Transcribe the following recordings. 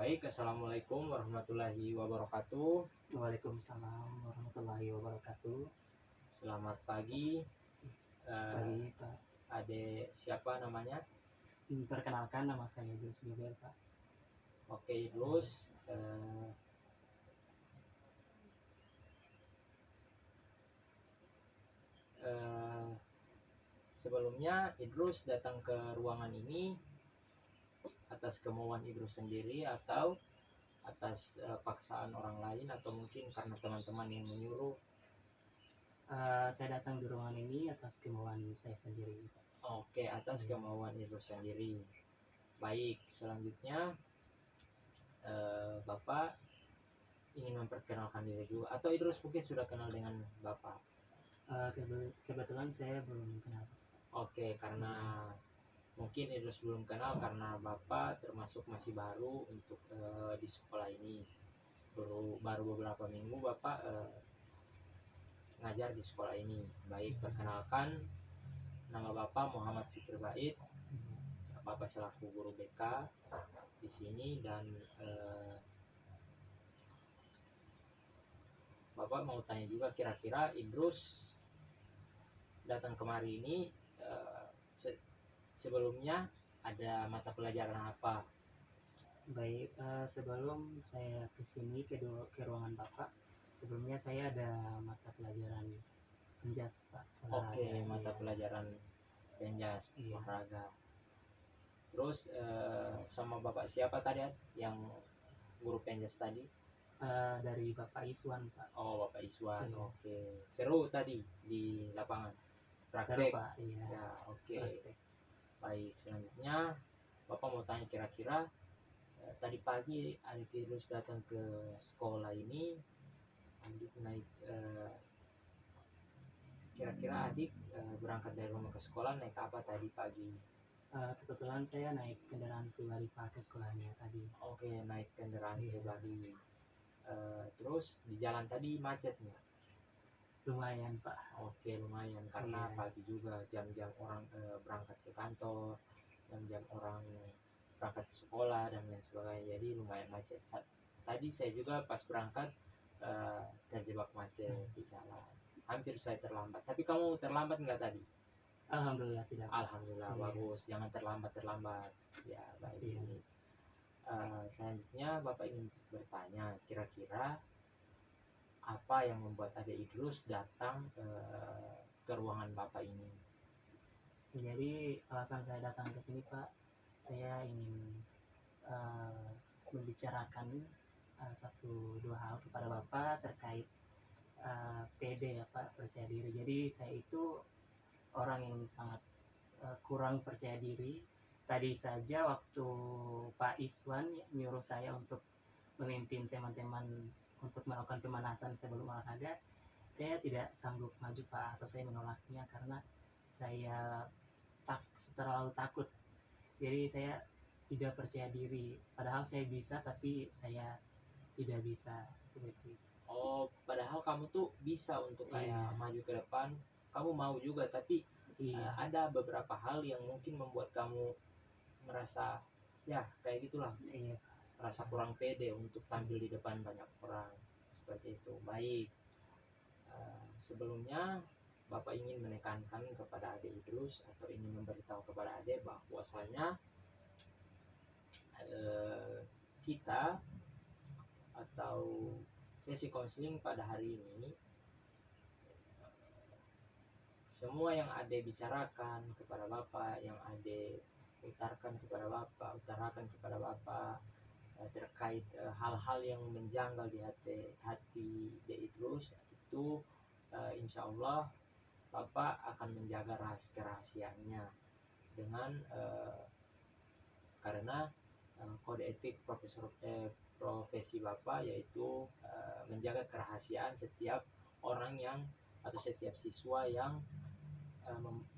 Baik, assalamualaikum warahmatullahi wabarakatuh. Waalaikumsalam warahmatullahi wabarakatuh. Selamat pagi. Pagi, Pak. Adik siapa namanya? Perkenalkan, nama saya Idrus Gobel, Pak. Oke, Idrus. Sebelumnya Idrus datang ke ruangan ini atas kemauan Idrus sendiri atau atas paksaan orang lain, atau mungkin karena teman-teman yang menyuruh? Saya datang di ruangan ini atas kemauan saya sendiri, Pak. Oke, atas kemauan Idrus sendiri. Baik, selanjutnya Bapak ingin memperkenalkan diri juga, atau Idrus mungkin sudah kenal dengan Bapak? Kebetulan saya belum kenal. Oke, karena mungkin Idrus belum kenal karena Bapak termasuk masih baru untuk di sekolah ini. Baru beberapa minggu Bapak ngajar di sekolah ini. Baik, perkenalkan, nama Bapak Muhammad Fikri Bait. Bapak selaku guru BK di sini, dan Bapak mau tanya juga, kira-kira Idrus datang kemari ini sebelumnya ada mata pelajaran apa? Baik, sebelum saya kesini ke ruangan Bapak, sebelumnya saya ada mata pelajaran penjas, Pak. Oke, mata pelajaran penjas, olahraga. Terus sama Bapak siapa tadi yang guru penjas tadi? Dari Bapak Iswan, Pak. Oh, Bapak Iswan. Iya. Oke, seru tadi di lapangan praktek. Seru, Pak. Iya. Ya, oke. Praktek. Baik, selanjutnya Bapak mau tanya, kira-kira tadi pagi adik Idrus datang ke sekolah ini, adik naik kira-kira adik berangkat dari rumah ke sekolah naik apa tadi pagi? Kebetulan saya naik kendaraan pribadi Pak ke sekolahnya tadi. Oke, naik kendaraan pribadi. Terus di jalan tadi macet nggak? Lumayan, Pak. Oke, lumayan karena pagi juga, jam-jam orang berangkat ke kantor, jam-jam orang berangkat ke sekolah dan lain sebagainya, jadi lumayan macet. Tadi saya juga pas berangkat terjebak macet di jalan, hampir saya terlambat. Tapi kamu terlambat nggak tadi? Alhamdulillah tidak. Alhamdulillah, bagus. Jangan terlambat ya. Baik. Selanjutnya Bapak ingin bertanya, kira-kira apa yang membuat adik Idrus datang ke ruangan Bapak ini? Jadi alasan saya datang ke sini, Pak, saya ingin membicarakan satu dua hal kepada Bapak terkait PD ya, Pak, percaya diri. Jadi saya itu orang yang sangat kurang percaya diri. Tadi saja waktu Pak Iswan nyuruh saya untuk memimpin teman-teman untuk melakukan pemanasan sebelum olahraga, saya tidak sanggup maju, Pak, atau saya menolaknya karena saya terlalu takut. Jadi saya tidak percaya diri, padahal saya bisa tapi saya tidak bisa seperti itu. Oh, padahal kamu tuh bisa untuk kayak maju ke depan, kamu mau juga, tapi ada beberapa hal yang mungkin membuat kamu merasa ya kayak gitulah, merasa kurang pede untuk tampil di depan banyak orang seperti itu. Baik, sebelumnya Bapak ingin menekankan kepada adik Idrus atau ingin memberitahu kepada adik bahwasanya kita atau sesi konseling pada hari ini, semua yang adik bicarakan kepada Bapak, yang adik utarakan kepada Bapak terkait hal-hal yang menjanggal di hati Idrus, itu insya Allah Bapak akan menjaga kerahasiaannya dengan karena kode etik profesi Bapak yaitu menjaga kerahasiaan setiap orang yang atau setiap siswa yang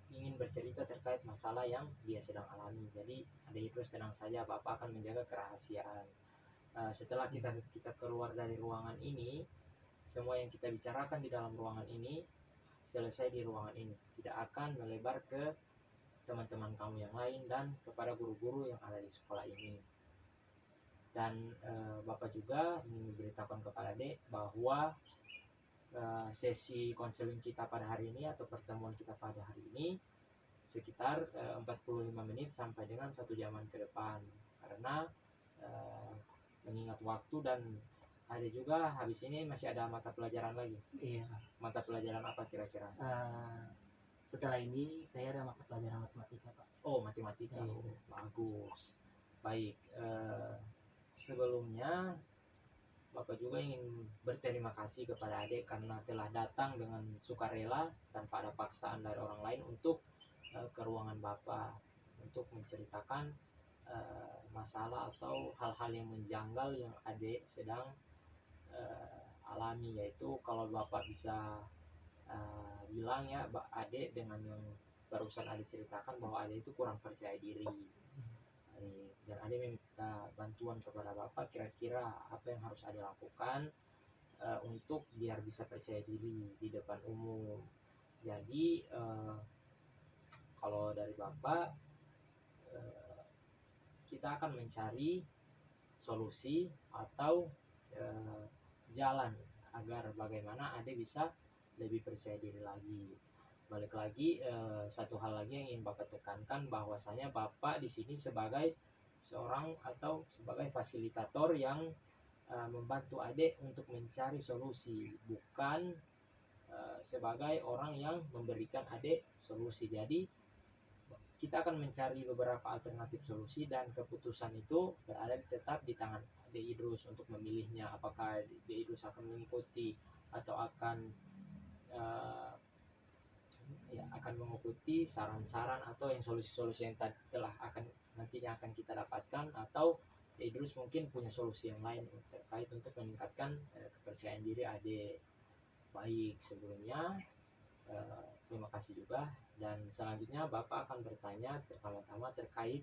ingin bercerita terkait masalah yang dia sedang alami. Jadi adik Idrus tenang saja, Bapak akan menjaga kerahasiaan. Setelah kita keluar dari ruangan ini, semua yang kita bicarakan di dalam ruangan ini selesai di ruangan ini, tidak akan melebar ke teman-teman kamu yang lain dan kepada guru-guru yang ada di sekolah ini. Dan Bapak juga ingin memberitakan kepada adik bahwa sesi konseling kita pada hari ini atau pertemuan kita pada hari ini sekitar 45 menit sampai dengan 1 jaman ke depan, karena mengingat waktu dan ada juga habis ini masih ada mata pelajaran lagi. Iya. Mata pelajaran apa kira-kira? Setelah ini saya ada mata pelajaran matematika, Pak. Oh, matematika. Iya. Oh, bagus. Baik, sebelumnya Bapak juga ingin berterima kasih kepada adik karena telah datang dengan sukarela tanpa ada paksaan dari orang lain untuk ke ruangan Bapak untuk menceritakan masalah atau hal-hal yang menjanggal yang adik sedang alami, yaitu kalau Bapak bisa bilang ya adik dengan yang barusan adik ceritakan bahwa adik itu kurang percaya diri, dan adik meminta bantuan kepada Bapak kira-kira apa yang harus adik lakukan untuk biar bisa percaya diri di depan umum. Jadi kalau dari Bapak kita akan mencari solusi atau jalan agar bagaimana adik bisa lebih percaya diri lagi. Balik lagi, satu hal lagi yang ingin Bapak tekankan bahwasanya Bapak di sini sebagai seorang atau sebagai fasilitator yang membantu adik untuk mencari solusi, bukan sebagai orang yang memberikan adik solusi. Jadi kita akan mencari beberapa alternatif solusi dan keputusan itu berada tetap di tangan Adik Idrus untuk memilihnya, apakah Adik Idrus akan mengikuti atau akan akan mengikuti saran-saran atau yang solusi-solusi yang telah nantinya akan kita dapatkan, atau Idrus mungkin punya solusi yang lain terkait untuk meningkatkan kepercayaan diri adik. Baik, sebelumnya terima kasih juga, dan selanjutnya Bapak akan bertanya pertama-tama terkait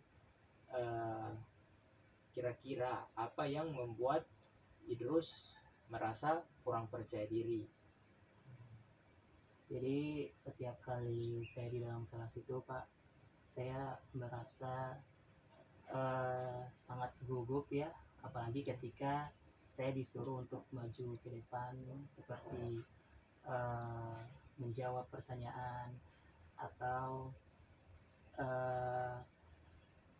kira-kira apa yang membuat Idrus merasa kurang percaya diri. Jadi setiap kali saya di dalam kelas itu, Pak, saya merasa sangat gugup ya, apalagi ketika saya disuruh untuk maju ke depan seperti menjawab pertanyaan atau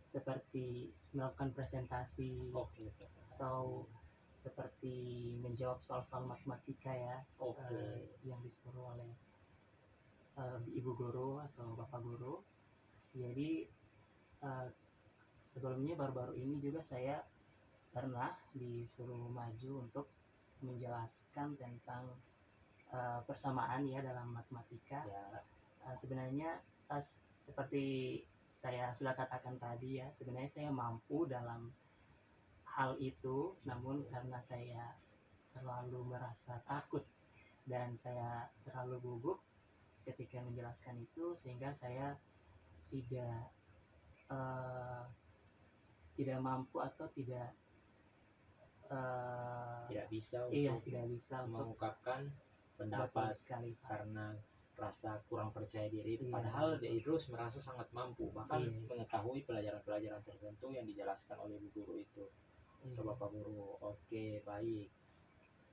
seperti melakukan presentasi. Oke. Atau seperti menjawab soal-soal matematika ya. Oke. Yang disuruh oleh ibu guru atau bapak guru. Jadi sebelumnya baru-baru ini juga saya pernah disuruh maju untuk menjelaskan tentang persamaan ya dalam matematika. Ya. Sebenarnya seperti saya sudah katakan tadi ya, sebenarnya saya mampu dalam hal itu, namun karena saya terlalu merasa takut dan saya terlalu gugup ketika menjelaskan itu, sehingga saya tidak mampu atau tidak bisa tidak bisa mengungkapkan pendapat sekali, karena rasa kurang percaya diri. Iya. Padahal Idrus merasa sangat mampu, bahkan Iya. mengetahui pelajaran-pelajaran tertentu yang dijelaskan oleh ibu guru itu atau bapak guru. Oke, baik.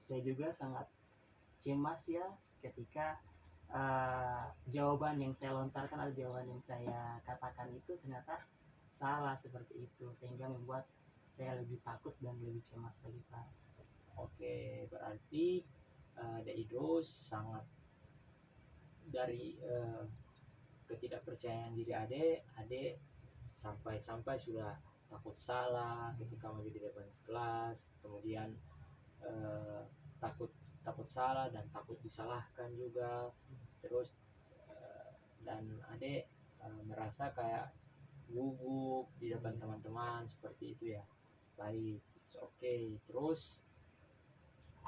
Saya juga sangat cemas ya ketika jawaban yang saya lontarkan atau jawaban yang saya katakan itu ternyata salah seperti itu, sehingga membuat saya lebih takut dan lebih cemas lagi, Pak. Oke, berarti Idrus sangat dari ketidakpercayaan diri adik sampai sudah takut salah ketika maju di depan kelas, kemudian takut salah dan takut disalahkan juga, terus dan adik merasa kayak gugup di depan teman-teman seperti itu ya. Baik, oke. Terus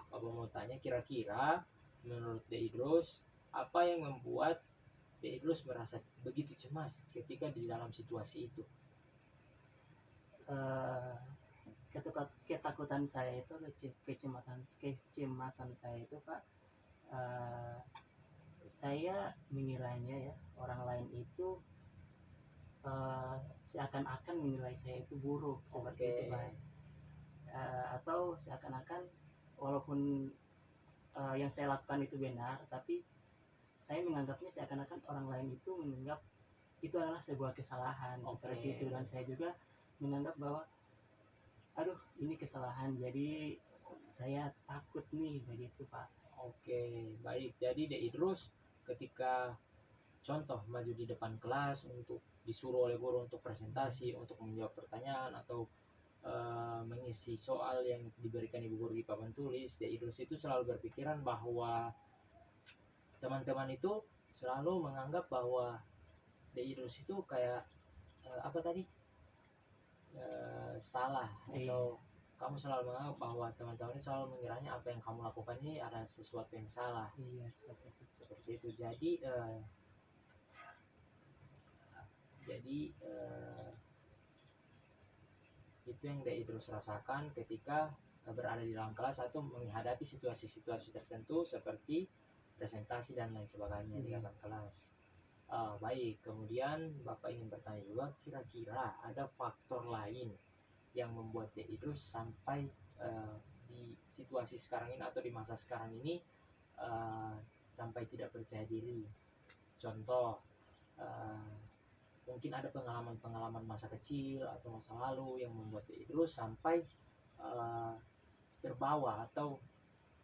Bapak mau tanya, kira-kira menurut Idrus apa yang membuat Idrus merasa begitu cemas ketika di dalam situasi itu? Ketakutan saya itu, kecemasan saya itu, Pak, saya mengiranya ya orang lain itu seakan-akan menilai saya itu buruk seperti itu, Pak. atau seakan-akan walaupun yang saya lakukan itu benar, tapi saya menganggapnya seakan-akan orang lain itu menganggap itu adalah sebuah kesalahan. Seperti itu. Dan saya juga menganggap bahwa aduh ini kesalahan, jadi saya takut nih, begitu Pak. Oke, baik. Jadi De Idrus ketika contoh maju di depan kelas untuk disuruh oleh guru untuk presentasi, untuk menjawab pertanyaan atau mengisi soal yang diberikan ibu guru di papan tulis, De Idrus itu selalu berpikiran bahwa teman-teman itu selalu menganggap bahwa De Idrus itu kayak apa tadi salah, atau kamu selalu menganggap bahwa teman-teman ini selalu mengiranya apa yang kamu lakukan ini ada sesuatu yang salah. Iya, Seperti itu. Jadi itu yang De Idrus rasakan ketika berada di dalam kelas atau menghadapi situasi-situasi tertentu seperti presentasi dan lain sebagainya di dalam kelas. Baik, kemudian Bapak ingin bertanya juga, kira-kira ada faktor lain yang membuat De Idrus sampai di situasi sekarang ini atau di masa sekarang ini sampai tidak percaya diri. Contoh, mungkin ada pengalaman masa kecil atau masa lalu yang membuat De Idrus sampai terbawa atau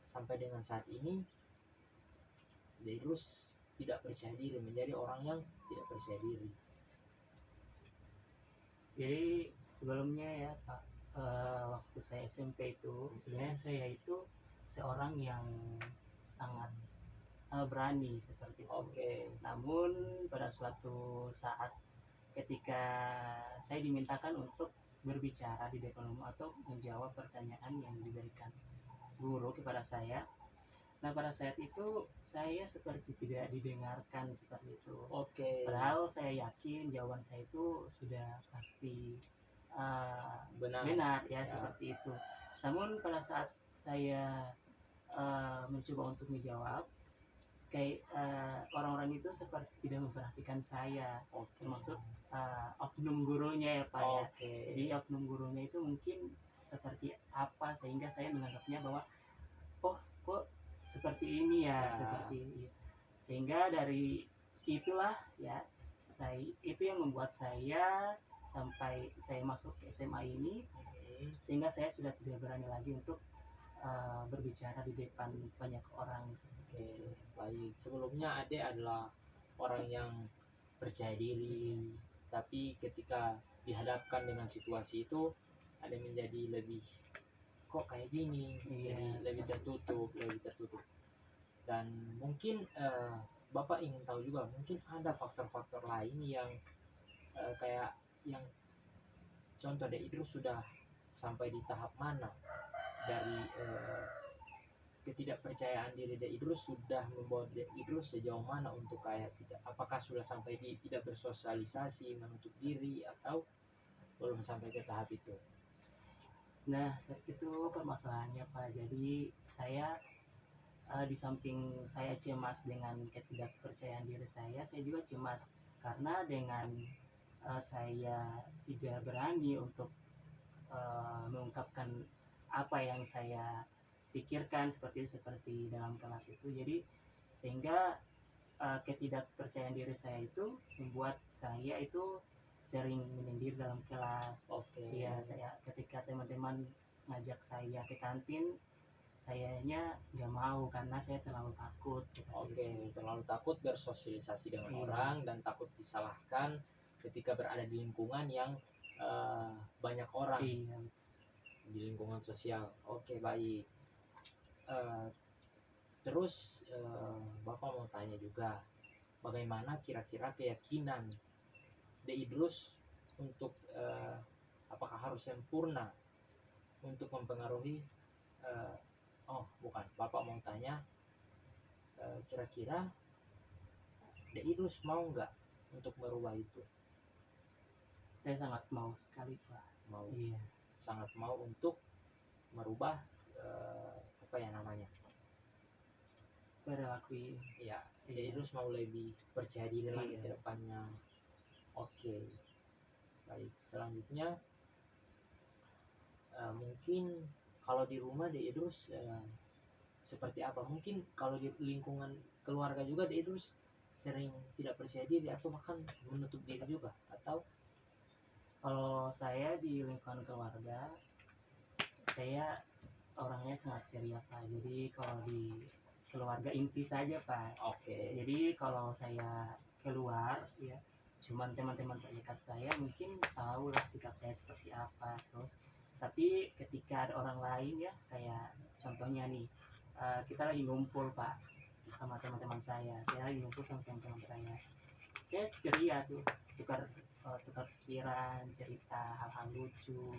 sampai dengan saat ini De Idrus tidak percaya diri, menjadi orang yang tidak percaya diri. Jadi sebelumnya ya Pak, waktu saya SMP itu sebenarnya saya itu seorang yang sangat berani seperti itu. Namun pada suatu saat ketika saya dimintakan untuk berbicara di depan umum atau menjawab pertanyaan yang diberikan guru kepada saya, nah pada saat itu saya seperti tidak didengarkan seperti itu. Padahal saya yakin jawaban saya itu sudah pasti benar ya, seperti itu. Namun pada saat saya mencoba untuk menjawab, kayak orang-orang itu seperti tidak memperhatikan saya, termasuk oknum gurunya ya Pak ya. Jadi oknum gurunya itu mungkin seperti apa sehingga saya menganggapnya bahwa oh kok seperti ini ya, seperti ini. Sehingga dari situlah ya itu yang membuat saya sampai saya masuk ke SMA ini, sehingga saya sudah tidak berani lagi untuk berbicara di depan banyak orang. Baik, sebelumnya Ade adalah orang yang percaya diri, tapi ketika dihadapkan dengan situasi itu Ade menjadi lebih kok kayak gini, jadi lebih tertutup. Dan mungkin Bapak ingin tahu juga, mungkin ada faktor-faktor lain yang kayak yang contoh De Idrus sudah sampai di tahap mana dari ketidakpercayaan diri De Idrus sudah membawa De Idrus sejauh mana untuk kayak apakah sudah sampai di tidak bersosialisasi, menutup diri, atau belum sampai ke tahap itu? Nah, itu permasalahannya Pak. Jadi saya di samping saya cemas dengan ketidakpercayaan diri saya juga cemas karena dengan saya tidak berani untuk mengungkapkan apa yang saya pikirkan seperti dalam kelas itu. Jadi sehingga ketidakpercayaan diri saya itu membuat saya itu sering menyendiri dalam kelas. Ya, saya ketika teman-teman ngajak saya ke kantin, sayanya nggak mau karena saya terlalu takut. Terlalu takut bersosialisasi dengan orang dan takut disalahkan ketika berada di lingkungan yang banyak orang, di lingkungan sosial. Baik. Terus Bapak mau tanya juga, bagaimana kira-kira keyakinan De Idrus untuk apakah harus sempurna untuk mempengaruhi Bapak mau tanya kira-kira De Idrus mau nggak untuk merubah itu? Saya sangat mau sekali Pak. Sangat mau untuk merubah perilaku. De Idrus mau lebih percaya diri lagi ke depannya. Baik, selanjutnya Mungkin kalau di rumah De Idrus seperti apa? Mungkin kalau di lingkungan keluarga juga De Idrus sering tidak percaya diri atau bahkan menutup diri juga, atau Kalau saya di lingkungan keluarga, saya orangnya sangat ceria Pak. Jadi kalau di keluarga inti saja Pak. oke. Jadi kalau saya keluar ya, cuman teman-teman terdekat saya mungkin tahu lah sikap saya seperti apa. Terus tapi ketika ada orang lain ya, kayak contohnya nih, kita lagi ngumpul Pak sama teman-teman saya lagi ngumpul sama teman-teman saya ceria tuh, tukar pikiran, cerita hal-hal lucu.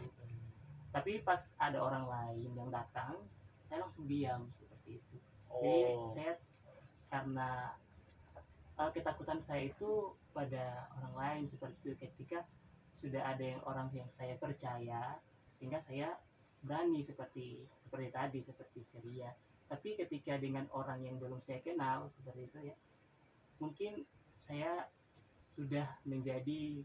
Tapi pas ada orang lain yang datang, saya langsung diam seperti itu. Jadi Oh, saya, karena ketakutan saya itu pada orang lain seperti itu, ketika sudah ada orang yang saya percaya, sehingga saya berani seperti tadi, seperti ceria. Tapi ketika dengan orang yang belum saya kenal seperti itu ya, mungkin saya sudah menjadi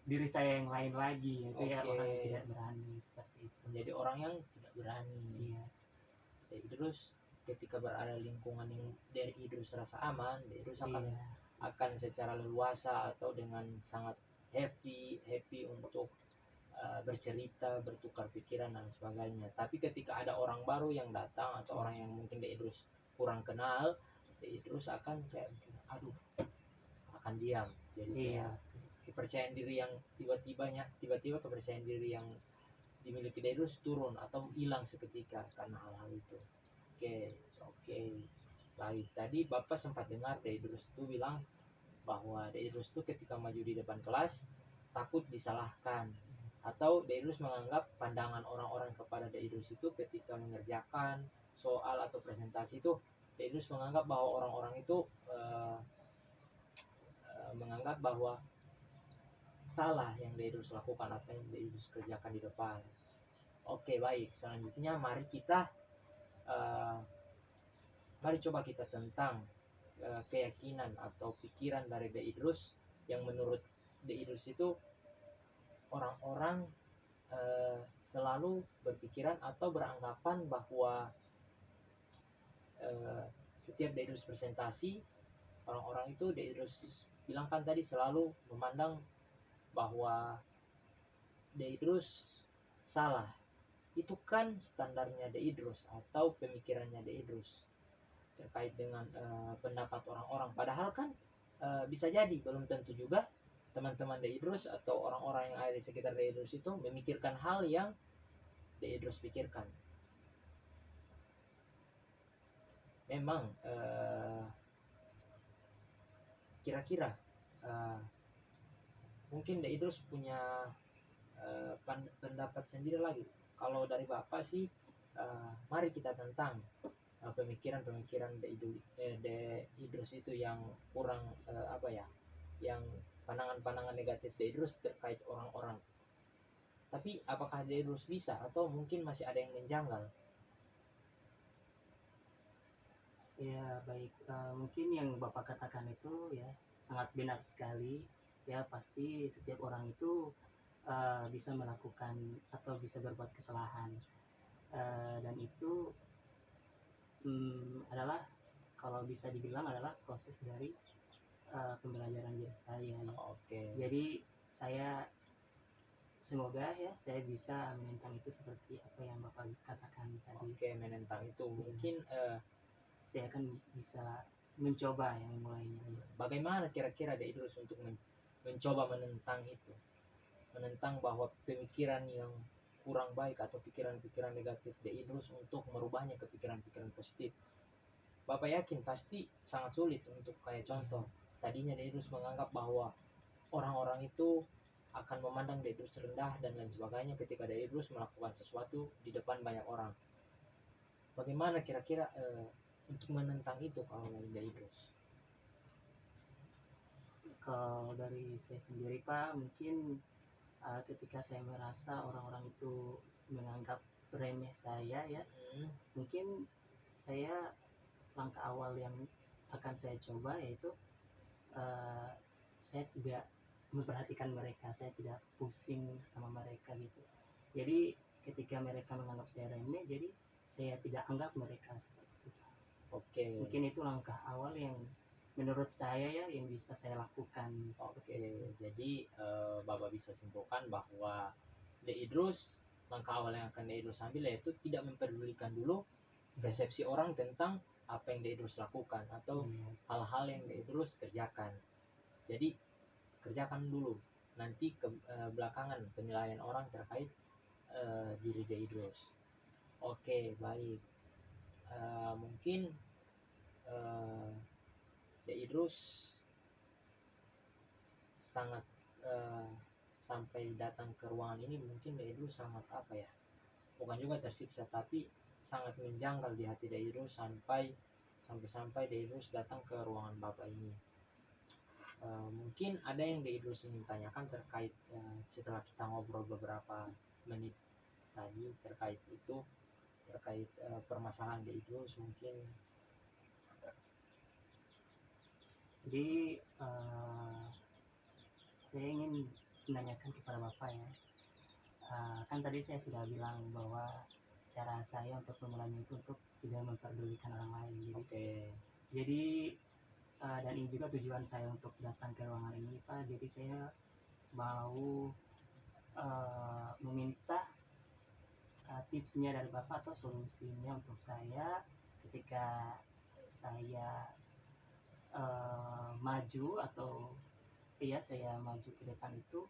diri saya yang lain lagi, yaitu ya oke. orang yang tidak berani seperti itu. Menjadi orang yang tidak berani. Iya, De Idrus ketika berada di lingkungan yang De Idrus rasa aman, De Idrus akan iya, secara leluasa atau dengan sangat happy untuk bercerita, bertukar pikiran dan sebagainya. Tapi ketika ada orang baru yang datang atau orang yang mungkin De Idrus kurang kenal, De Idrus akan kayak aduh, akan diam. Jadi iya, kayak kepercayaan diri yang tiba-tiba kepercayaan diri yang dimiliki De Idrus turun atau hilang seketika karena hal-hal itu. Oke. Baik, tadi Bapak sempat dengar De Idrus itu bilang bahwa De Idrus itu ketika maju di depan kelas takut disalahkan, atau De Idrus menganggap pandangan orang-orang kepada De Idrus itu ketika mengerjakan soal atau presentasi itu, De Idrus menganggap bahwa orang-orang itu menganggap bahwa salah yang De Idrus lakukan atau yang De Idrus kerjakan di depan. Oke, baik. Selanjutnya mari coba kita tentang keyakinan atau pikiran dari De Idrus yang menurut De Idrus itu orang-orang selalu berpikiran atau beranggapan bahwa setiap De Idrus presentasi, orang-orang itu De Idrus bilang kan tadi selalu memandang bahwa De Idrus salah. Itu kan standarnya De Idrus atau pemikirannya De Idrus terkait dengan pendapat orang-orang. Padahal kan bisa jadi belum tentu juga teman-teman De Idrus atau orang-orang yang ada di sekitar De Idrus itu memikirkan hal yang De Idrus pikirkan. Memang kira-kira mungkin De Idrus punya pendapat sendiri lagi. Kalau dari Bapak sih, mari kita tentang pemikiran-pemikiran De Idrus itu yang kurang yang pandangan-pandangan negatif De Idrus terkait orang-orang. Tapi apakah De Idrus bisa atau mungkin masih ada yang menjanggal? ya baik. Mungkin yang Bapak katakan itu ya sangat benar sekali. Ya pasti setiap orang itu bisa melakukan atau bisa berbuat kesalahan, dan itu adalah, kalau bisa dibilang, adalah proses dari pembelajaran diri saya ya. Oke. Jadi saya semoga ya saya bisa menentang itu seperti apa yang Bapak katakan tadi. Oke, menentang itu mungkin Saya akan bisa mencoba yang mulainya ya. bagaimana kira-kira De Idrus untuk mencoba menentang itu, menentang bahwa pemikiran yang kurang baik atau pikiran-pikiran negatif De Idrus untuk merubahnya ke pikiran-pikiran positif. Bapak yakin pasti sangat sulit. Untuk kayak contoh, tadinya De Idrus menganggap bahwa orang-orang itu akan memandang De Idrus rendah dan lain sebagainya ketika De Idrus melakukan sesuatu di depan banyak orang. Bagaimana kira-kira untuk menentang itu kalau dari De Idrus? Kalau dari saya sendiri Pak, mungkin ketika saya merasa orang-orang itu menganggap remeh saya ya, mungkin saya, langkah awal yang akan saya coba yaitu saya tidak memperhatikan mereka, saya tidak pusing sama mereka gitu. Jadi ketika mereka menganggap saya remeh, jadi saya tidak anggap mereka seperti itu. Oke. Mungkin itu langkah awal yang menurut saya ya yang bisa saya lakukan. Oke, jadi Bapak bisa simpulkan bahwa De Idrus, langkah awal yang akan De Idrus ambil yaitu tidak memperdulikan dulu persepsi orang tentang apa yang De Idrus lakukan atau Yes. hal-hal yang De Idrus kerjakan. Jadi kerjakan dulu, nanti belakangan penilaian orang terkait diri De Idrus. Oke, baik. Mungkin De Idrus sangat sampai datang ke ruangan ini, mungkin De Idrus sangat apa ya, bukan juga tersiksa, tapi sangat menjanggal di hati De Idrus sampai De Idrus datang ke ruangan Bapak ini. Mungkin ada yang De Idrus ingin tanyakan terkait setelah kita ngobrol beberapa menit tadi terkait itu, terkait permasalahan De Idrus mungkin. Jadi saya ingin menanyakan kepada Bapak ya, kan tadi saya sudah bilang bahwa cara saya untuk memulainya itu untuk tidak memperdulikan orang lain. Jadi dan ini juga tujuan saya untuk datang ke ruangan ini, Pak. Jadi saya mau meminta tipsnya dari Bapak atau solusinya untuk saya ketika saya maju atau saya maju ke depan itu,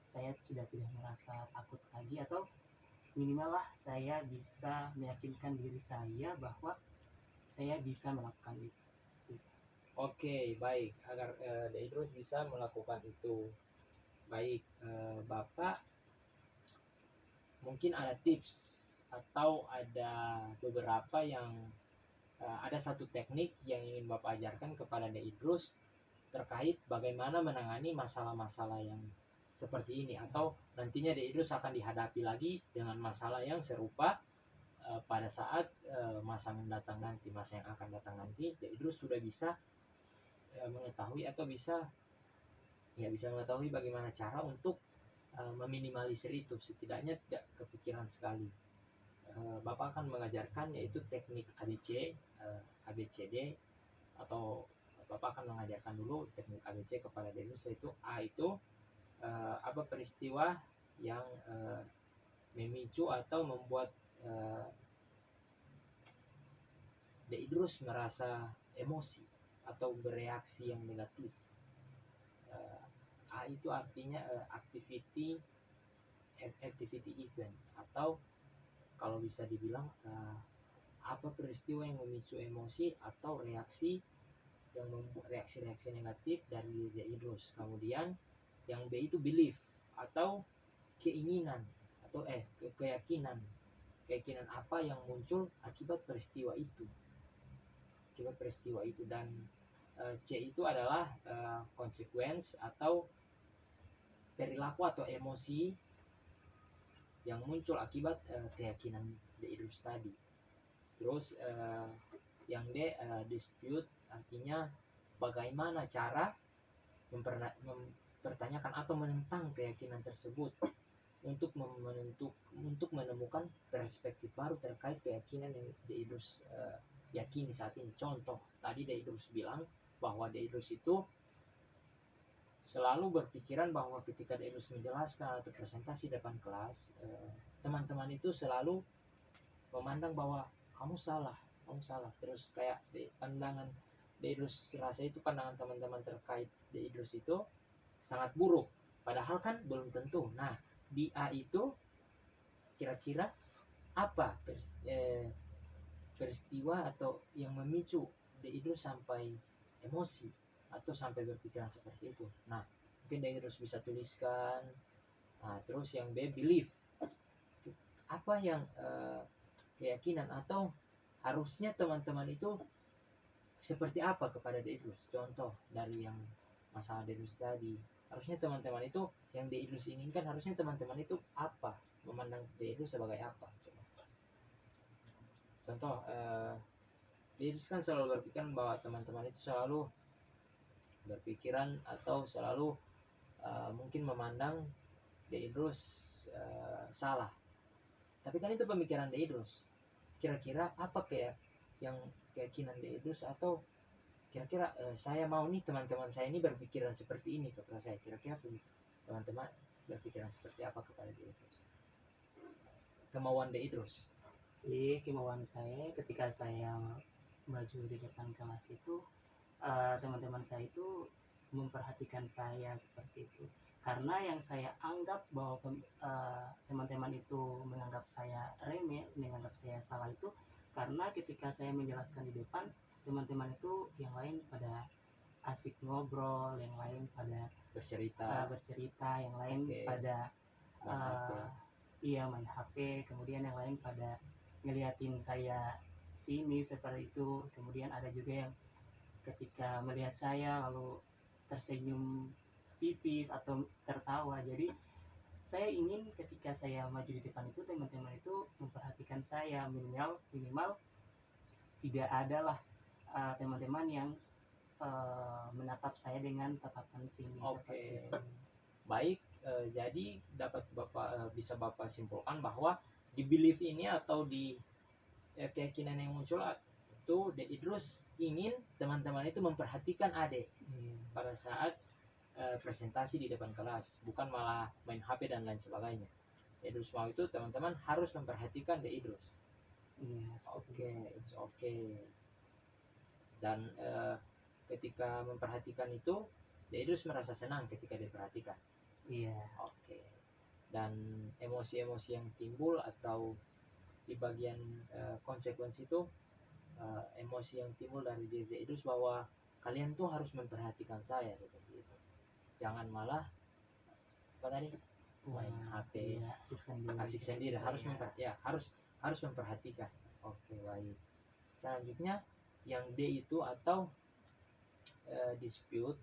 saya sudah tidak merasa takut lagi, atau minimal lah saya bisa meyakinkan diri saya bahwa saya bisa melakukan itu. Oke, baik, agar De Idrus bisa melakukan itu. Baik, Bapak mungkin ada tips atau ada beberapa yang ada satu teknik yang ingin Bapak ajarkan kepada De Idrus terkait bagaimana menangani masalah-masalah yang seperti ini, atau nantinya De Idrus akan dihadapi lagi dengan masalah yang serupa pada saat masa mendatang nanti, masa yang akan datang nanti. De Idrus sudah bisa mengetahui atau bisa mengetahui bagaimana cara untuk meminimalisir itu, setidaknya tidak kepikiran sekali. Bapak akan mengajarkan yaitu teknik ABC, ABCD, atau Bapak akan mengajarkan dulu teknik ABC kepada De Idrus, yaitu A itu apa peristiwa yang memicu atau membuat De Idrus merasa emosi atau bereaksi yang negatif. A itu artinya activity event, atau kalau bisa dibilang apa peristiwa yang memicu emosi atau reaksi yang membuat reaksi-reaksi negatif dari De Idrus. Kemudian yang B itu belief atau keinginan atau keyakinan apa yang muncul akibat peristiwa itu. Dan C itu adalah consequence atau perilaku atau emosi yang muncul akibat keyakinan De Idrus tadi. Terus yang D dispute, artinya bagaimana cara mempertanyakan atau menentang keyakinan tersebut untuk menemukan perspektif baru terkait keyakinan yang De Idrus yakini saat ini. Contoh, tadi De Idrus bilang bahwa De Idrus itu selalu berpikiran bahwa ketika De Idrus menjelaskan atau presentasi depan kelas, teman-teman itu selalu memandang bahwa kamu salah. Terus kayak pandangan De Idrus rasa itu, pandangan teman-teman terkait De Idrus itu sangat buruk, padahal kan belum tentu. Nah, di A itu kira-kira apa peristiwa atau yang memicu De Idrus sampai emosi atau sampai berpikiran seperti itu. Nah, mungkin De Idrus bisa tuliskan. Nah, terus yang B belief, apa yang keyakinan atau harusnya teman-teman itu seperti apa kepada De Idrus. Contoh dari yang masalah De Idrus tadi, harusnya teman-teman itu yang De Idrus inginkan, harusnya teman-teman itu apa, memandang De Idrus sebagai apa. Contoh, De Idrus kan selalu berpikiran bahwa teman-teman itu selalu berpikiran atau selalu mungkin memandang De Idrus salah. Tapi kan itu pemikiran De Idrus. Kira-kira apa kayak yang keyakinan De Idrus, atau kira-kira saya mau nih teman-teman saya ini berpikiran seperti ini kepada saya. Kira-kira teman-teman berpikiran seperti apa kepada De Idrus? Kemauan De Idrus. Jadi kemauan saya ketika saya maju di depan kelas itu, teman-teman saya itu memperhatikan saya seperti itu. Karena yang saya anggap bahwa teman-teman itu menganggap saya remeh, menganggap saya salah itu karena ketika saya menjelaskan di depan, teman-teman itu yang lain pada asik ngobrol, yang lain pada bercerita, yang lain pada main HP, kemudian yang lain pada ngeliatin saya sini seperti itu. Kemudian ada juga yang ketika melihat saya lalu tersenyum tipis atau tertawa. Jadi saya ingin ketika saya maju di depan itu, teman-teman itu memperhatikan saya, minimal tidak adalah teman-teman yang menatap saya dengan tatapan sini. Oke. Baik, jadi dapat bisa Bapak simpulkan bahwa di belief ini atau di keyakinan yang muncul itu De Idrus ingin teman-teman itu memperhatikan Ade pada saat presentasi di depan kelas, bukan malah main HP dan lain sebagainya. De Idrus mau itu teman-teman harus memperhatikan De Idrus. Oke. Dan ketika memperhatikan itu, De Idrus merasa senang ketika diperhatikan. Oke. Dan emosi-emosi yang timbul atau di bagian konsekuensi itu, emosi yang timbul dari diri De Idrus bahwa kalian tuh harus memperhatikan saya seperti itu. Jangan malah main HP, asik sendiri. Harus memperhatikan. Oke, baik. Selanjutnya yang D itu atau dispute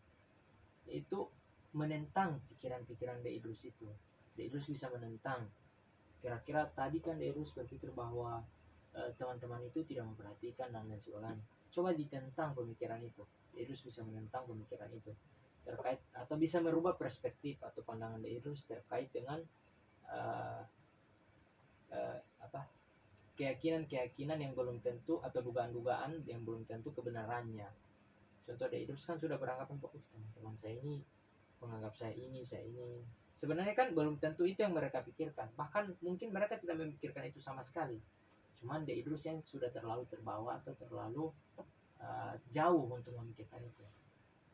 itu menentang pikiran-pikiran De Idrus itu. De Idrus bisa menentang. Kira-kira tadi kan De Idrus berpikir bahwa teman-teman itu tidak memperhatikan dan lain sebagainya. Coba ditentang pemikiran itu. De Idrus bisa menentang pemikiran itu terkait atau bisa merubah perspektif atau pandangan De Idrus terkait dengan keyakinan yang belum tentu atau dugaan-dugaan yang belum tentu kebenarannya. Contoh De Idrus kan sudah beranggapan bahwa teman-teman saya ini menganggap saya ini. Sebenarnya kan belum tentu itu yang mereka pikirkan. Bahkan mungkin mereka tidak memikirkan itu sama sekali. Cuman De Idrus yang sudah terlalu terbawa atau terlalu jauh untuk memikirkan itu.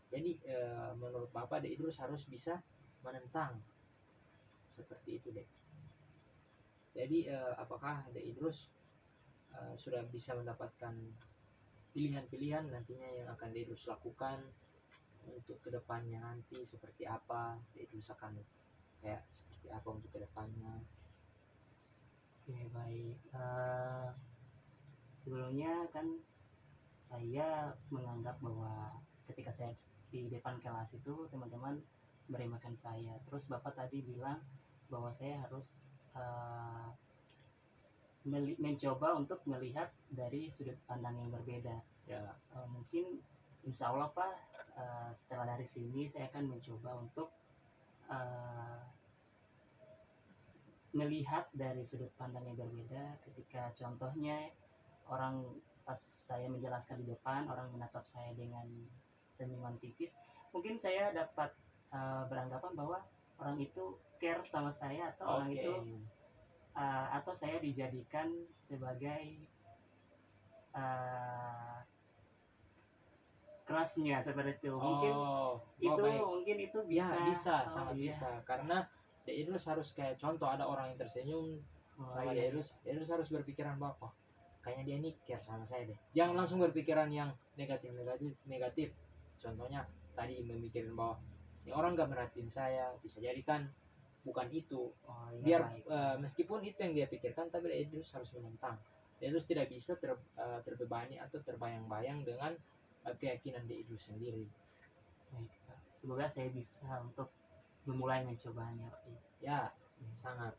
Jadi menurut Bapak De Idrus harus bisa menentang seperti itu deh. Jadi apakah De Idrus sudah bisa mendapatkan pilihan-pilihan nantinya yang akan De Idrus lakukan untuk kedepannya nanti seperti apa? De Idrus akan kayak seperti apa untuk kedepannya? Oke, baik. Sebelumnya kan saya menganggap bahwa ketika saya di depan kelas itu teman-teman meremehkan saya. Terus Bapak tadi bilang bahwa saya harus mencoba untuk melihat dari sudut pandang yang berbeda. Mungkin insya Allah Pak, setelah dari sini saya akan mencoba untuk melihat dari sudut pandang yang berbeda. Ketika contohnya orang pas saya menjelaskan di depan, orang menatap saya dengan senyuman tipis, mungkin saya dapat beranggapan bahwa orang itu care sama saya, atau orang itu atau saya dijadikan sebagai kerasnya seperti itu. Mungkin itu bisa. Bisa karena De Idrus harus kayak contoh ada orang yang tersenyum sama De Idrus harus berpikiran bahwa kayaknya dia ini care sama saya deh. Jangan langsung berpikiran yang negatif. Contohnya tadi memikirkan bahwa ini orang gak merhatiin saya, bisa jadikan bukan itu. Biar meskipun itu yang dia pikirkan, tapi De Idrus harus menentang. De Idrus tidak bisa terbebani atau terbayang-bayang dengan keyakinan De Idrus sendiri. Baik, semoga saya bisa untuk memulai mencobanya. Ya, sangat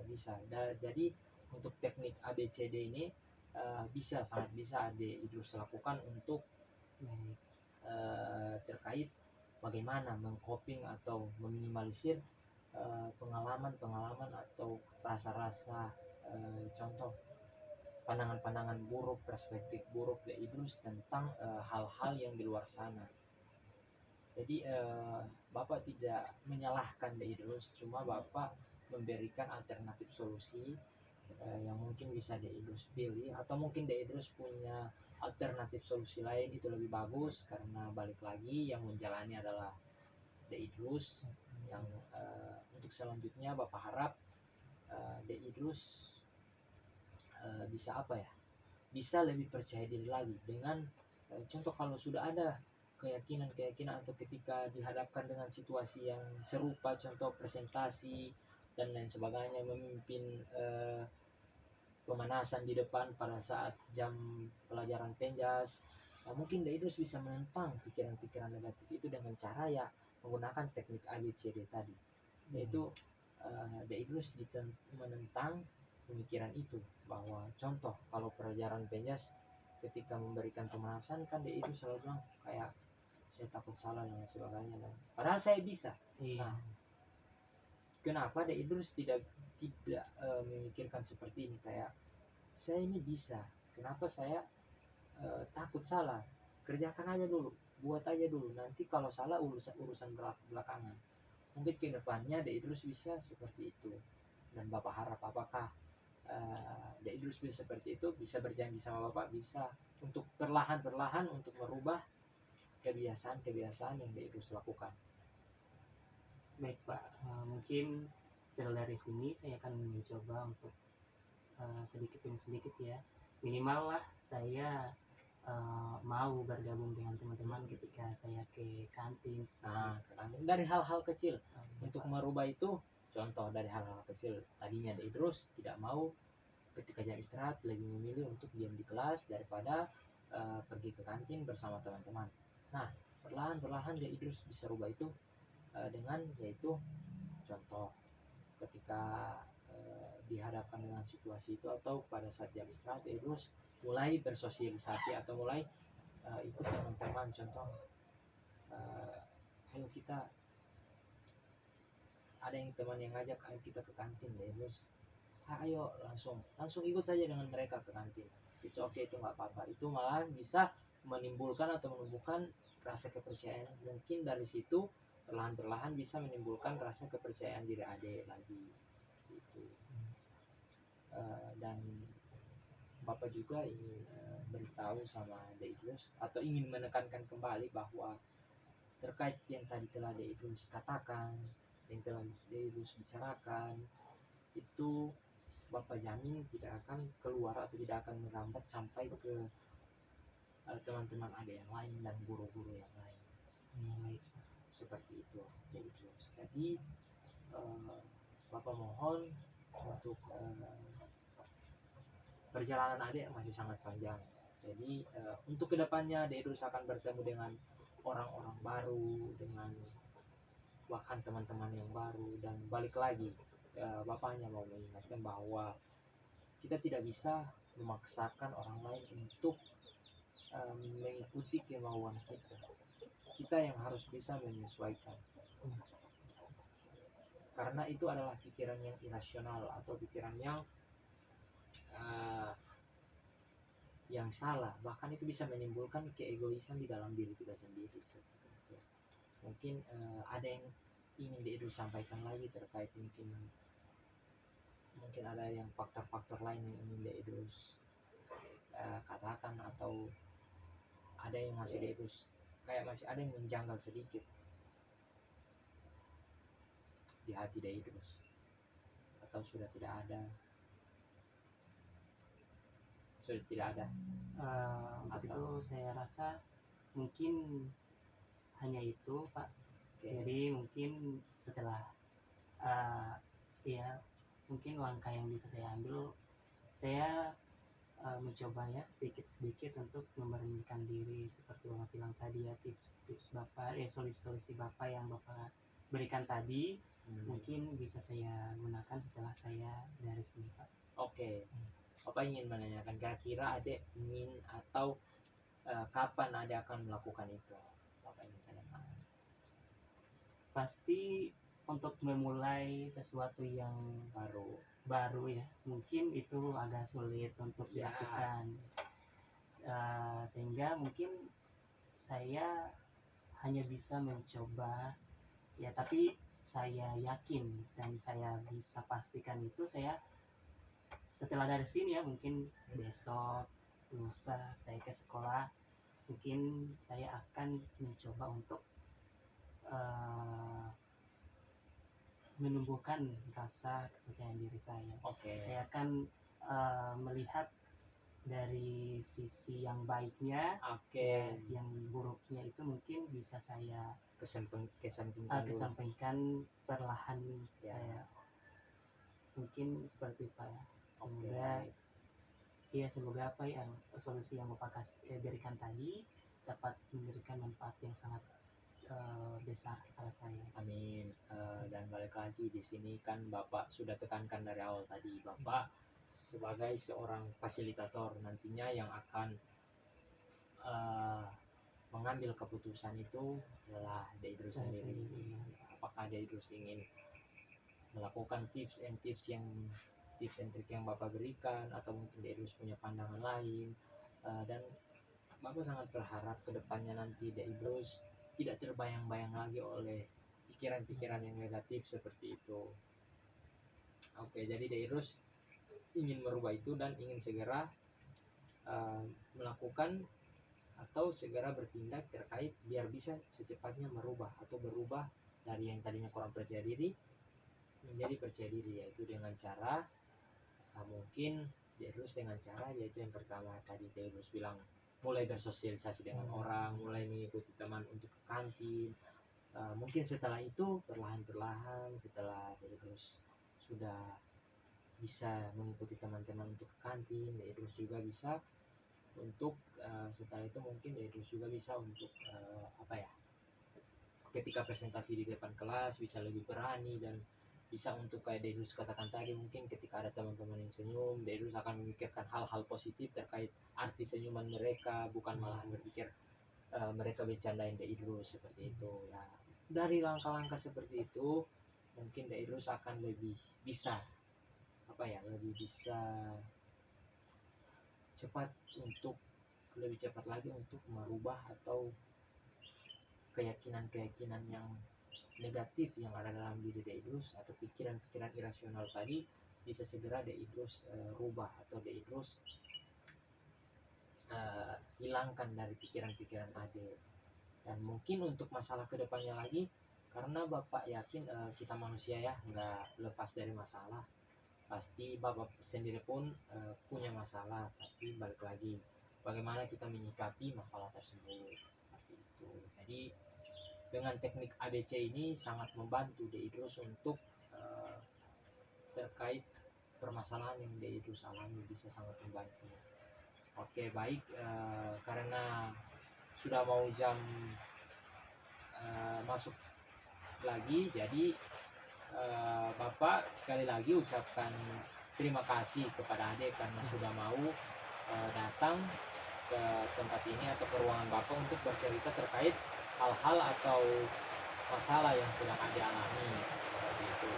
bisa. Jadi untuk teknik ABCD ini sangat bisa De Idrus lakukan untuk terkait bagaimana mengcoping atau meminimalisir pengalaman atau rasa-rasa contoh pandangan-pandangan buruk, perspektif buruk dari Idrus tentang hal-hal yang di luar sana. Jadi Bapak tidak menyalahkan dari Idrus, cuma Bapak memberikan alternatif solusi yang mungkin bisa De Idrus pilih, atau mungkin De Idrus punya alternatif solusi lain itu lebih bagus, karena balik lagi yang menjalani adalah De Idrus. Yang untuk selanjutnya Bapak harap De Idrus bisa apa ya, bisa lebih percaya diri lagi dengan contoh kalau sudah ada keyakinan atau ketika dihadapkan dengan situasi yang serupa, contoh presentasi dan lain sebagainya, memimpin pemanasan di depan pada saat jam pelajaran penjas, mungkin De Idrus bisa menentang pikiran-pikiran negatif itu dengan cara ya menggunakan teknik ABCD tadi, yaitu De Idrus menentang pemikiran itu, bahwa contoh kalau pelajaran penjas ketika memberikan pemanasan kan De Idrus selalu bilang kayak saya takut salah dan sebagainya, dan padahal saya bisa. Nah, kenapa De Idrus tidak memikirkan seperti ini, kayak saya ini bisa, kenapa saya takut salah, kerjakan aja dulu, buat aja dulu, nanti kalau salah urusan belakangan. Mungkin kedepannya De Idrus bisa seperti itu, dan Bapak harap apakah De Idrus bisa seperti itu, bisa berjanji sama Bapak bisa untuk perlahan-perlahan untuk merubah kebiasaan-kebiasaan yang De Idrus lakukan. Baik Pak, mungkin dari sini saya akan mencoba untuk sedikit demi sedikit ya, minimal lah saya mau bergabung dengan teman-teman ketika saya ke kantin. Dari hal-hal kecil untuk merubah itu, contoh dari hal-hal kecil, tadinya De Idrus tidak mau ketika jam istirahat, lebih memilih untuk diam di kelas daripada pergi ke kantin bersama teman-teman. Nah, perlahan-perlahan De Idrus bisa rubah itu dengan yaitu contoh ketika dihadapkan dengan situasi itu atau pada saat jam istirahat, De Idrus mulai bersosialisasi atau mulai ikut teman-teman, contoh ayo kita ada yang teman yang ngajak ayo kita ke kantin, De Idrus ayo langsung ikut saja dengan mereka ke kantin. It's okay, itu nggak apa-apa, itu malah bisa menimbulkan atau menumbuhkan rasa kepercayaan. Mungkin dari situ perlahan-perlahan bisa menimbulkan rasa kepercayaan diri adik lagi gitu. Dan Bapak juga ingin beritahu sama De Idrus atau ingin menekankan kembali bahwa terkait yang tadi telah De Idrus katakan, yang telah De Idrus bicarakan, itu Bapak jamin tidak akan keluar atau tidak akan merambat sampai ke teman-teman adik yang lain dan guru-guru yang lain. Seperti itu. Jadi Bapak mohon untuk perjalanan adik masih sangat panjang. Jadi untuk kedepannya De Idrus akan bertemu dengan orang-orang baru, dengan bahkan teman-teman yang baru, dan balik lagi Bapak hanya mau mengingatkan bahwa kita tidak bisa memaksakan orang lain untuk mengikuti kemauan kita. Kita yang harus bisa menyesuaikan, karena itu adalah pikiran yang irasional atau pikiran yang salah, bahkan itu bisa menimbulkan keegoisan di dalam diri kita sendiri. Mungkin ada yang ingin De Idrus sampaikan lagi terkait mungkin ada yang faktor-faktor lain yang ingin De Idrus katakan, atau ada yang masih De Idrus kayak masih ada yang menjanggal sedikit di hati De Idrus, atau sudah tidak ada? Untuk itu saya rasa mungkin hanya itu Pak. Jadi mungkin setelah ya mungkin langkah yang bisa saya ambil, saya mencoba ya sedikit-sedikit untuk memberanikan diri seperti Bapak bilang tadi ya, tips-tips Bapak, solusi-solusi Bapak yang Bapak berikan tadi, mungkin bisa saya gunakan setelah saya dari sini Pak. Oke. Bapak ingin menanyakan kira-kira adik ingin atau kapan adik akan melakukan itu? Bapak ingin tanyakan. Pasti untuk memulai sesuatu yang baru, baru ya, mungkin itu agak sulit untuk Ya. dilakukan. Sehingga mungkin saya hanya bisa mencoba ya, tapi saya yakin dan saya bisa pastikan itu, saya setelah dari sini ya, mungkin besok lusa saya ke sekolah, mungkin saya akan mencoba untuk menumbuhkan rasa kepercayaan diri saya. Oke. Saya akan melihat dari sisi yang baiknya. Oke. Yang buruknya itu mungkin bisa saya kesampingkan perlahan ya. Mungkin seperti itu ya. Semoga semoga apa yang solusi yang Bapak berikan tadi dapat memberikan manfaat yang sangat besar kepada saya. Amin. Dan balik lagi di sini kan Bapak sudah tekankan dari awal tadi, Bapak sebagai seorang fasilitator nantinya yang akan mengambil keputusan itu adalah Deidrus sendiri. Apakah Deidrus ingin melakukan tips and trik yang Bapak berikan, atau mungkin Deidrus punya pandangan lain, dan Bapak sangat berharap kedepannya nanti Deidrus tidak terbayang-bayang lagi oleh pikiran-pikiran yang negatif seperti itu. Oke, jadi Deidrus ingin merubah itu dan ingin segera melakukan atau segera bertindak terkait biar bisa secepatnya merubah atau berubah dari yang tadinya kurang percaya diri menjadi percaya diri, yaitu dengan cara mungkin Deidrus dengan cara yaitu yang pertama tadi Deidrus bilang, mulai bersosialisasi dengan orang, mulai mengikuti teman untuk ke kantin. Mungkin setelah itu perlahan-perlahan setelah Deidrus sudah bisa mengikuti teman-teman untuk ke kantin, Deidrus juga bisa untuk setelah itu mungkin Deidrus juga bisa untuk ketika presentasi di depan kelas bisa lebih berani, dan bisa untuk kayak Deidrus katakan tadi, mungkin ketika ada teman-teman yang senyum, Deidrus akan memikirkan hal-hal positif terkait arti senyuman mereka, bukan malah berpikir mereka bercandain Deidrus seperti itu. Nah, dari langkah-langkah seperti itu mungkin Deidrus akan lebih bisa lebih cepat lagi untuk merubah atau keyakinan-keyakinan yang negatif yang ada dalam diri Deidrus atau pikiran-pikiran irasional tadi bisa segera Deidrus rubah atau Deidrus hilangkan dari pikiran-pikiran Ade. Dan mungkin untuk masalah kedepannya lagi, karena Bapak yakin kita manusia ya nggak lepas dari masalah, pasti Bapak sendiri pun punya masalah, tapi balik lagi bagaimana kita menyikapi masalah tersebut seperti itu. Jadi dengan teknik ADC ini sangat membantu Deidrus untuk terkait permasalahan yang Deidrus alami, bisa sangat membantu. Oke, baik, karena sudah mau jam masuk lagi, jadi Bapak sekali lagi ucapkan terima kasih kepada Ade karena sudah mau datang ke tempat ini atau ke ruangan Bapak untuk bercerita terkait hal-hal atau masalah yang sedang Ade alami seperti itu.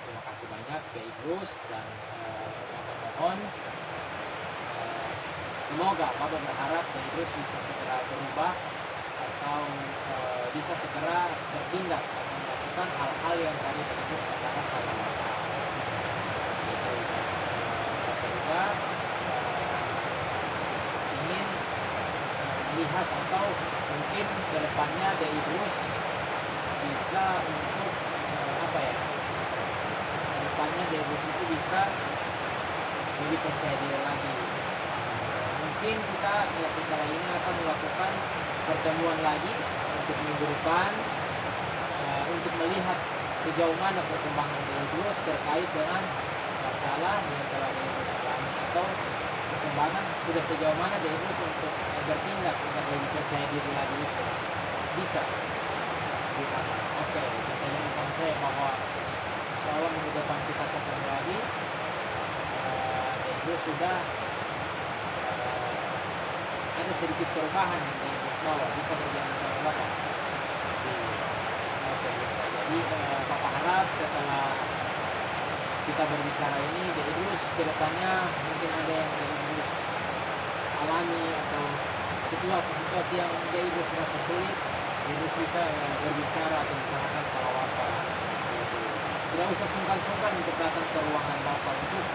Terima kasih banyak Deidrus, dan Bapak mohon semoga Bapak berharap Deidrus bisa segera berubah atau bisa segera bertindak atau melakukan hal-hal yang tadi tersebut katakan pada Bapak. Bapak juga ingin melihat atau mungkin kedepannya Deidrus bisa untuk kedepannya Deidrus itu bisa lebih percaya diri lagi. Mungkin kita ya setelah ini akan melakukan pertemuan lagi untuk minggu depan untuk melihat sejauh mana perkembangan Deidrus terkait dengan masalah yang telah Deidrus alami, atau perkembangan sudah sejauh mana Deidrus untuk bertindak agar lebih percaya diri lagi itu bisa. Oke, misalnya bersama saya bahwa insya Allah minggu depan kita ketemu lagi. Deidrus sudah ada sedikit perubahan yang Deidrus bawa, bisa berjalan sama Bapak. Jadi Bapak harap setelah kita berbicara ini, jadi terus kedepannya mungkin ada yang terus alami atau situasi-situasi yang dia terus merasa sulit, dia terus bisa berbicara atau misalkan sama Bapak. Gitu. Tidak usah sungkan-sungkan untuk datang ke ruangan Bapak untuk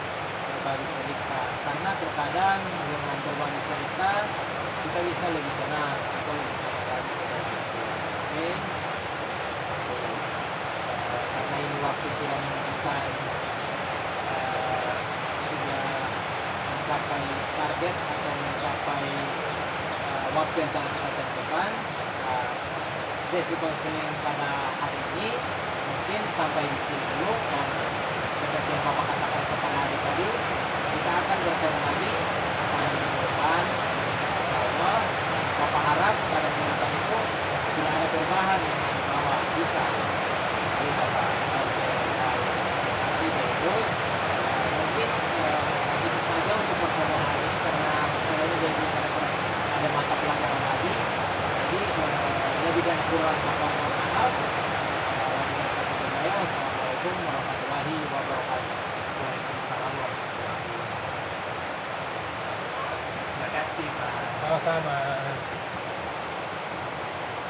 berbagi cerita, karena terkadang dengan berbagi cerita kita bisa lebih tenang atau lebih tenang lagi. Oke. Karena ini waktu sudah menunjukkan sudah mencapai target atau mencapai waktu yang telah kita tentukan, sesi konseling pada hari ini mungkin sampai di sini dulu, dan seperti yang Bapak katakan kepada hari tadi, kita akan bertemu lagi pada minggu depan. Insya Bapak harap pada minggu depan itu tidak ada perubahan yang dibawa bisa. Jadi Bapak kasih terus. Mungkin itu saja untuk pertemuan hari ini, karena kayaknya jadi ada mata pelajaran lagi. Jadi lebih dan kurang Bapak mohon maaf. Assalamualaikum warahmatullahi wabarakatuh. Waalaikumsalam warahmatullahi wabarakatuh. Terima kasih Pak. Sama-sama.